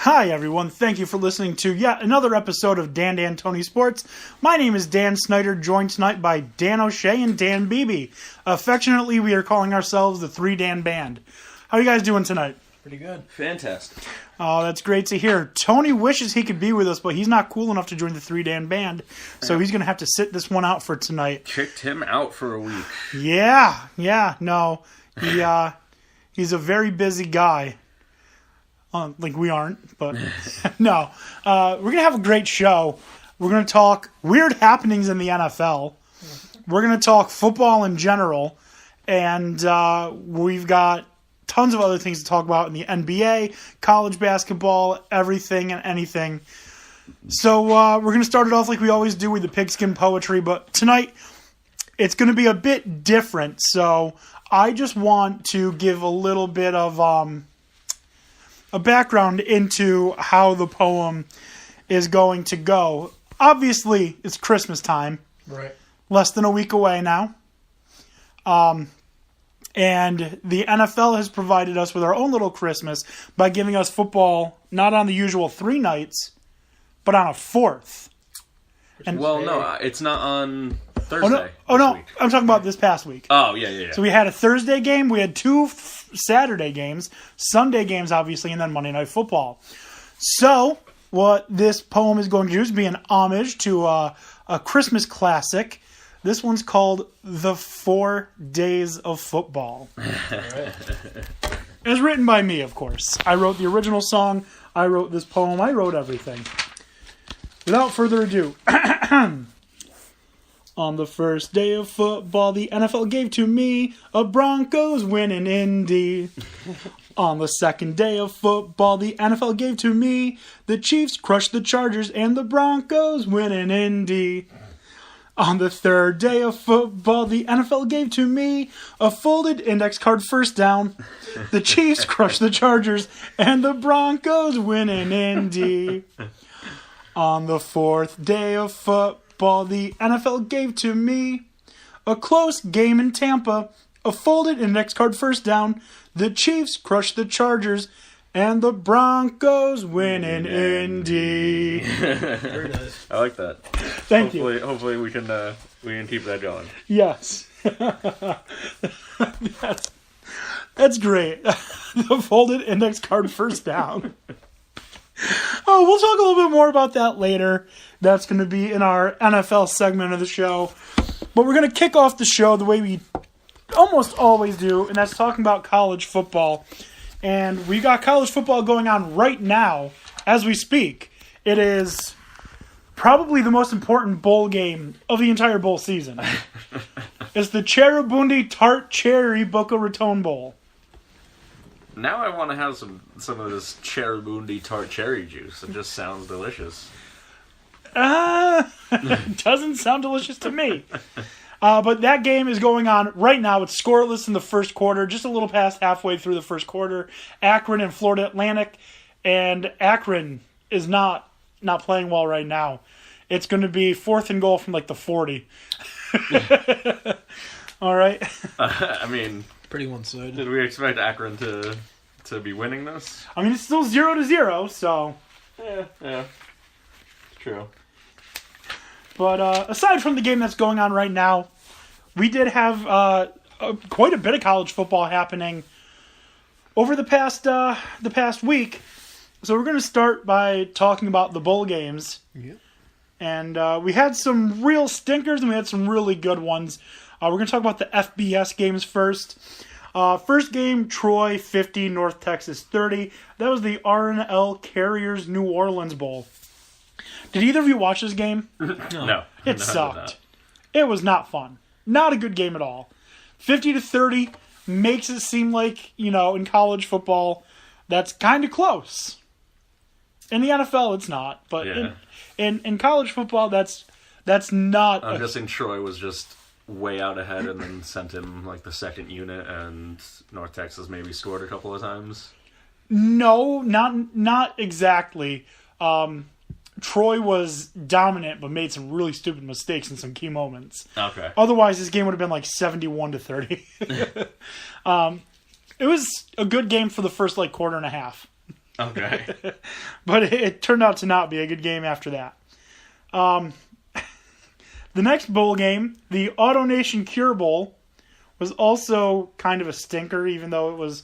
Hi everyone, thank you for listening to yet another episode of Dan Tony Sports. My name is Dan Snyder, joined tonight by Dan O'Shea and Dan Beebe. Affectionately, we are calling ourselves the Three Dan Band. How are you guys doing tonight? Pretty good. Fantastic. Oh, that's great to hear. Tony wishes he could be with us, but he's not cool enough to join the Three Dan Band, so he's going to have to sit this one out for tonight. Kicked him out for a week. No. He's a very busy guy. Like we aren't, but no. We're going to have a great show. We're going to talk weird happenings in the NFL. We're going to talk football in general. And we've got tons of other things to talk about in the NBA, college basketball, everything and anything. So we're going to start it off like we always do with the pigskin poetry. But tonight, it's going to be a bit different. So I just want to give a little bit of a background into how the poem is going to go. Obviously, it's Christmas time. Right. Less than a week away now. And the NFL has provided us with our own little Christmas by giving us football not on the usual 3 nights, but on a 4th. And no, it's not on Thursday. Oh, no. I'm talking about this past week. Oh, yeah. So we had a Thursday game. We had 2 Saturday games, Sunday games, obviously, and then Monday Night Football. So what this poem is going to do is be an homage to a Christmas classic. This one's called The 4 Days of Football. As written by me, of course. I wrote the original song. I wrote this poem. I wrote everything. Without further ado. On the first day of football, the NFL gave to me a Broncos win in Indy. On the second day of football, the NFL gave to me the Chiefs crushed the Chargers and the Broncos win in Indy. On the third day of football, the NFL gave to me a folded index card first down. The Chiefs crushed the Chargers and the Broncos win in Indy. On the fourth day of football, the NFL gave to me a close game in Tampa, a folded index card first down. The Chiefs crushed the Chargers, and the Broncos win in Indy. Very nice. I like that. Thank you. Hopefully we can keep that going. Yes. That's great. The folded index card first down. Oh, we'll talk a little bit more about that later. That's going to be in our NFL segment of the show. But we're going to kick off the show the way we almost always do, and that's talking about college football. And we got college football going on right now as we speak. It is probably the most important bowl game of the entire bowl season. It's the Cheribundi Tart Cherry Boca Raton Bowl. Now I want to have some of this Cheribundi tart cherry juice. It just sounds delicious. Doesn't sound delicious to me. But that game is going on right now. It's scoreless in the first quarter, just a little past halfway through the first quarter. Akron and Florida Atlantic, and Akron is not playing well right now. It's going to be 4th and goal from like the 40. All right. I mean, pretty one-sided. Did we expect Akron to be winning this? I mean, it's still 0-0, so yeah, true. But aside from the game that's going on right now, we did have quite a bit of college football happening over the past week. So we're going to start by talking about the bowl games. Yeah. And we had some real stinkers and we had some really good ones. We're going to talk about the FBS games first. First game, Troy 50, North Texas 30. That was the R&L Carriers New Orleans Bowl. Did either of you watch this game? No. It sucked. It was not fun. Not a good game at all. 50-30 makes it seem like, in college football, that's kind of close. In the NFL, it's not. But yeah. in college football, that's not. I'm guessing Troy was just way out ahead and then sent him like the second unit, and North Texas maybe scored a couple of times. No, not exactly. Troy was dominant, but made some really stupid mistakes in some key moments. Okay. Otherwise, this game would have been like 71-30. It was a good game for the first quarter and a half. Okay. But it turned out to not be a good game after that. The next bowl game, the AutoNation Cure Bowl, was also kind of a stinker, even though it was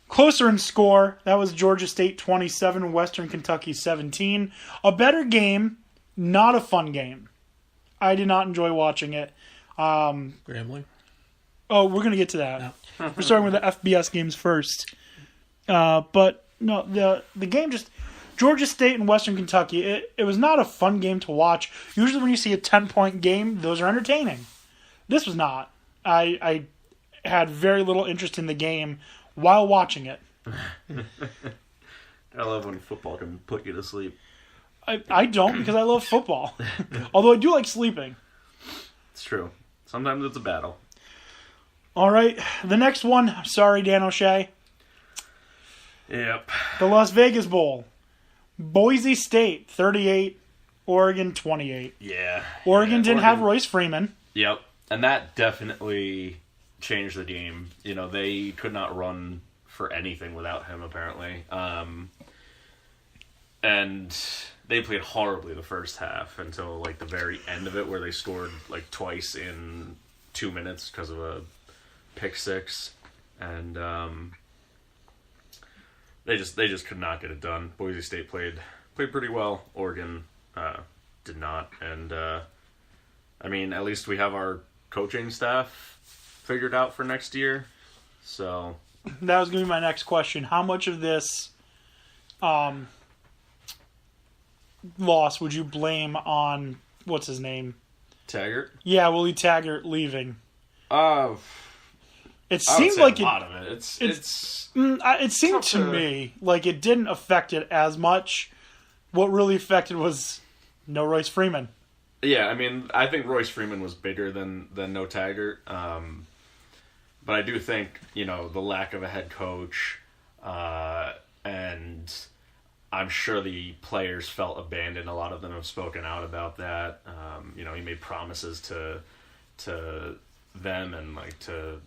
closer in score. That was Georgia State 27, Western Kentucky 17. A better game, not a fun game. I did not enjoy watching it. Grambling. Oh, we're going to get to that. We're starting with the FBS games first. But no, the game just... Georgia State and Western Kentucky, it was not a fun game to watch. Usually when you see a 10-point game, those are entertaining. This was not. I had very little interest in the game while watching it. I love when football can put you to sleep. I don't, because I love football. Although I do like sleeping. It's true. Sometimes it's a battle. All right, the next one. Sorry, Dan O'Shea. Yep. The Las Vegas Bowl. Boise State 38, Oregon 28. Yeah. Oregon didn't have Royce Freeman. Yep. And that definitely changed the game. You know, they could not run for anything without him, apparently. And they played horribly the first half until, like, the very end of it, where they scored, like, twice in 2 minutes because of a pick six. And, They just could not get it done. Boise State played pretty well. Oregon did not. And, I mean, at least we have our coaching staff figured out for next year. So that was going to be my next question. How much of this loss would you blame on, what's his name? Taggart? Yeah, Willie Taggart leaving. It I would seemed say like a lot of it. it seemed to me like it didn't affect it as much. What really affected was no Royce Freeman. Yeah, I mean, I think Royce Freeman was bigger than no Taggart. But I do think, you know, the lack of a head coach, and I'm sure the players felt abandoned. A lot of them have spoken out about that. You know, he made promises to them and, like, to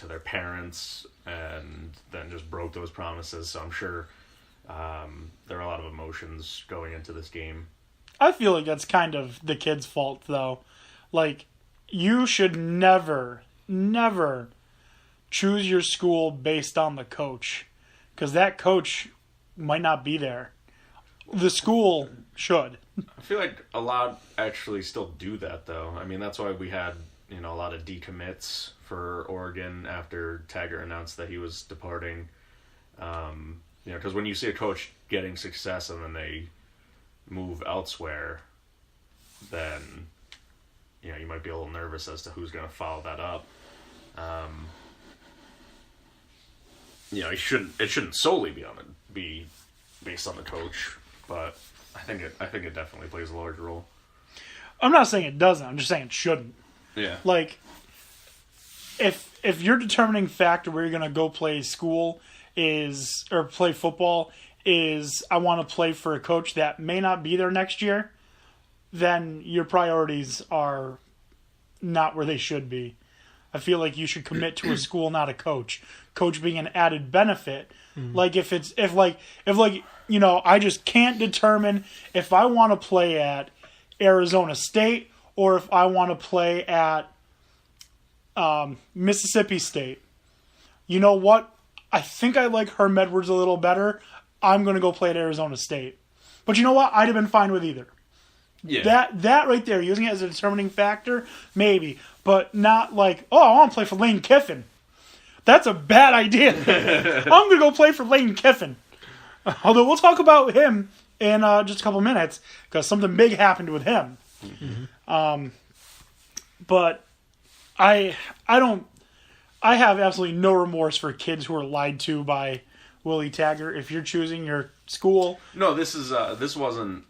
their parents, and then just broke those promises. So I'm sure there are a lot of emotions going into this game. I feel like that's kind of the kid's fault, though. Like, you should never choose your school based on the coach, because that coach might not be there. The school should. I feel like a lot actually still do that, though. I mean, that's why we had, you know, a lot of decommits for Oregon after Taggart announced that he was departing. You know, because when you see a coach getting success and then they move elsewhere, then, you know, you might be a little nervous as to who's going to follow that up. You know, it shouldn't solely be based on the coach, but I think it definitely plays a large role. I'm not saying it doesn't. I'm just saying it shouldn't. Yeah. Like, if your determining factor where you're going to go play school or play football is I want to play for a coach that may not be there next year, then your priorities are not where they should be. I feel like you should commit to a school, not a coach. Coach being an added benefit. Mm-hmm. Like if you know, I just can't determine if I want to play at Arizona State or if I want to play at Mississippi State. You know what? I think I like Herm Edwards a little better. I'm going to go play at Arizona State. But you know what? I'd have been fine with either. Yeah. That right there, using it as a determining factor, maybe. But not like, oh, I want to play for Lane Kiffin. That's a bad idea. I'm going to go play for Lane Kiffin. Although we'll talk about him in just a couple minutes because something big happened with him. Mm-hmm. But I have absolutely no remorse for kids who are lied to by Willie Taggart. If you're choosing your school, no, this wasn't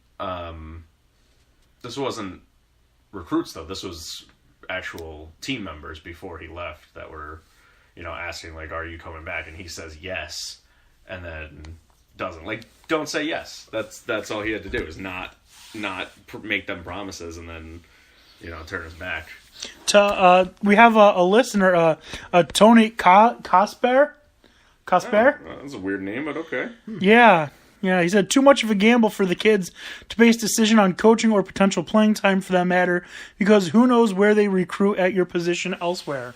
recruits though. This was actual team members before he left that were, you know, asking like, "Are you coming back?" And he says yes, and then doesn't. Like, don't say yes. That's all he had to do is not make them promises and then, you know, turn his back. We have a listener, Tony Cosper. Casper? That's a weird name, but okay. Yeah. Yeah, he said, too much of a gamble for the kids to base decision on coaching or potential playing time for that matter, because who knows where they recruit at your position elsewhere.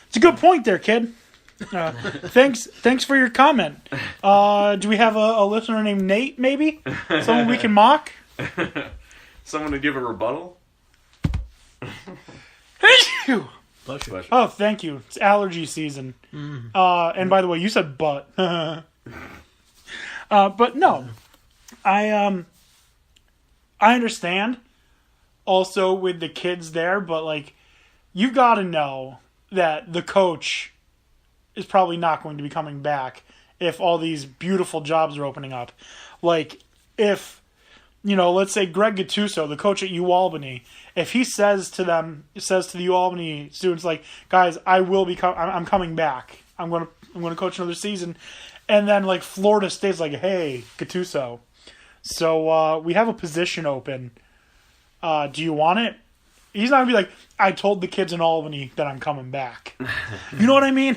It's a good point there, kid. Thanks for your comment. Do we have a listener named Nate, maybe? Someone we can mock? Someone to give a rebuttal? Thank you! Bless you. Oh, thank you. It's allergy season. And by the way, you said butt. But no, I understand also with the kids there, but like, you got to know that the coach is probably not going to be coming back if all these beautiful jobs are opening up. Like, if, let's say Greg Gattuso, the coach at UAlbany, if he says to the UAlbany students, like, guys, I'm coming back. I'm going to coach another season. And then, like, Florida State's like, hey, Gattuso, so we have a position open. Do you want it? He's not going to be like, I told the kids in Albany that I'm coming back. You know what I mean?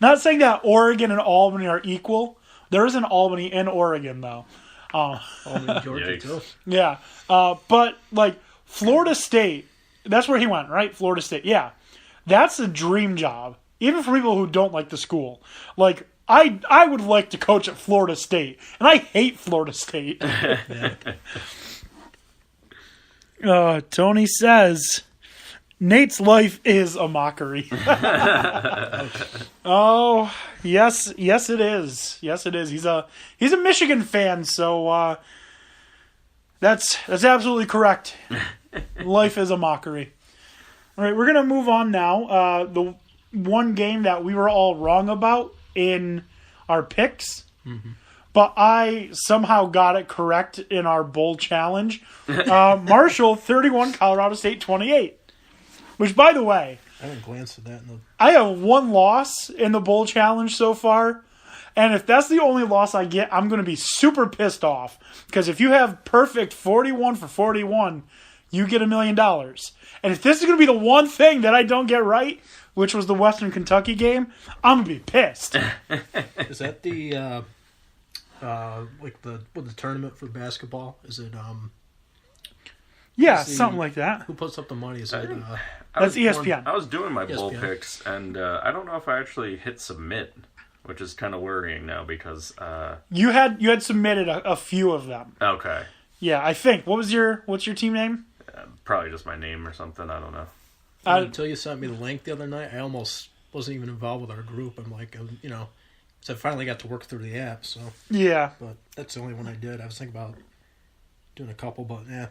Not saying that Oregon and Albany are equal. There is an Albany in Oregon, though. Albany, Georgia, too. Yeah. But, like, Florida State, that's where he went, right? Florida State. Yeah. That's a dream job, even for people who don't like the school. Like, I would like to coach at Florida State, and I hate Florida State. Tony says, Nate's life is a mockery. Oh, yes it is. Yes it is. He's a Michigan fan, so that's absolutely correct. Life is a mockery. All right, we're gonna move on now. The one game that we were all wrong about in our picks, but I somehow got it correct in our bowl challenge. Marshall 31, Colorado State 28. Which, by the way, I didn't glance at that. I have one loss in the bowl challenge so far, and if that's the only loss I get, I'm going to be super pissed off. Because if you have perfect 41 for 41, you get $1 million. And if this is going to be the one thing that I don't get right, which was the Western Kentucky game, I'm going to be pissed. Is that the the tournament for basketball? Is it Yeah, something like that. Who puts up the money? Is it That's ESPN. I was doing my bowl ESPN. picks, and I don't know if I actually hit submit, which is kind of worrying now because You had submitted a few of them. okay, Yeah, I think. What's your team name? probably just my name or something. I don't know. until you sent me the link the other night, I almost wasn't even involved with our group. I'm like, so I finally got to work through the app. So, Yeah. but that's the only one I did. I was thinking about doing a couple, but yeah,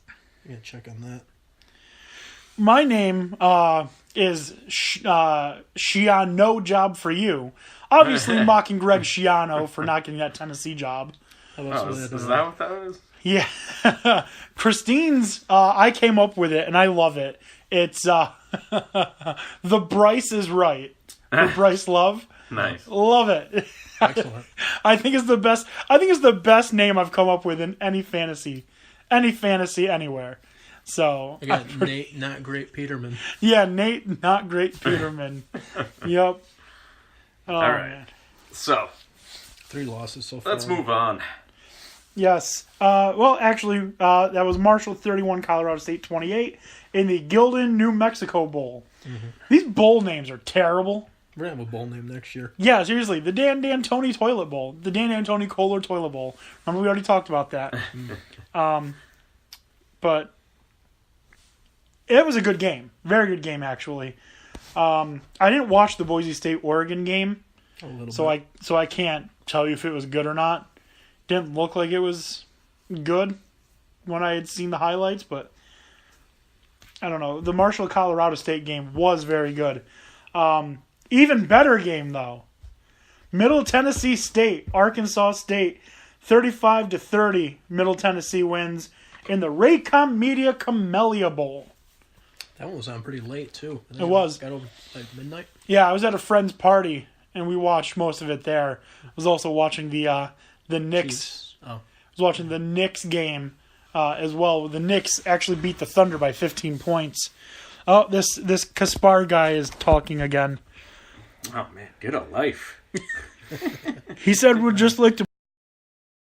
I gotta check on that. My name is Shiano, no job for you. Obviously mocking Greg Schiano for not getting that Tennessee job. How about Oh, some is of that what that is? Yeah. Christine's, I came up with it, and I love it. It's The Bryce is Right. For Bryce Love. Nice. Love it. Excellent. I think it's the best. I think it's the best name I've come up with in any fantasy anywhere. So I got Nate, not great Peterman. yeah, Nate, not great Peterman. Yep. Oh, All right. man. So 3 losses so far. let's move on. Yes. Well, actually, that was Marshall 31, Colorado State 28 in the Gildan, New Mexico Bowl. Mm-hmm. These bowl names are terrible. We're gonna have a bowl name next year. Yeah, seriously. The Dan D'Antoni Toilet Bowl. The Dan D'Antoni Kohler Toilet Bowl. Remember, we already talked about that. But it was a good game. Very good game, actually. I didn't watch the Boise State-Oregon game, A little so bit. I can't tell you if it was good or not. Didn't look like it was good when I had seen the highlights, but I don't know. The Marshall-Colorado State game was very good. Even better game, though. Middle Tennessee State, Arkansas State, 35-30. Middle Tennessee wins in the Raycom Media Camellia Bowl. That one was on pretty late too. I think It was. Got over like midnight. Yeah, I was at a friend's party, and we watched most of it there. I was also watching the Knicks. Chiefs. Oh, I was watching the Knicks game as well. The Knicks actually beat the Thunder by 15 points. Oh, this Kaspar guy is talking again. Oh man, get a life. He said, would just like to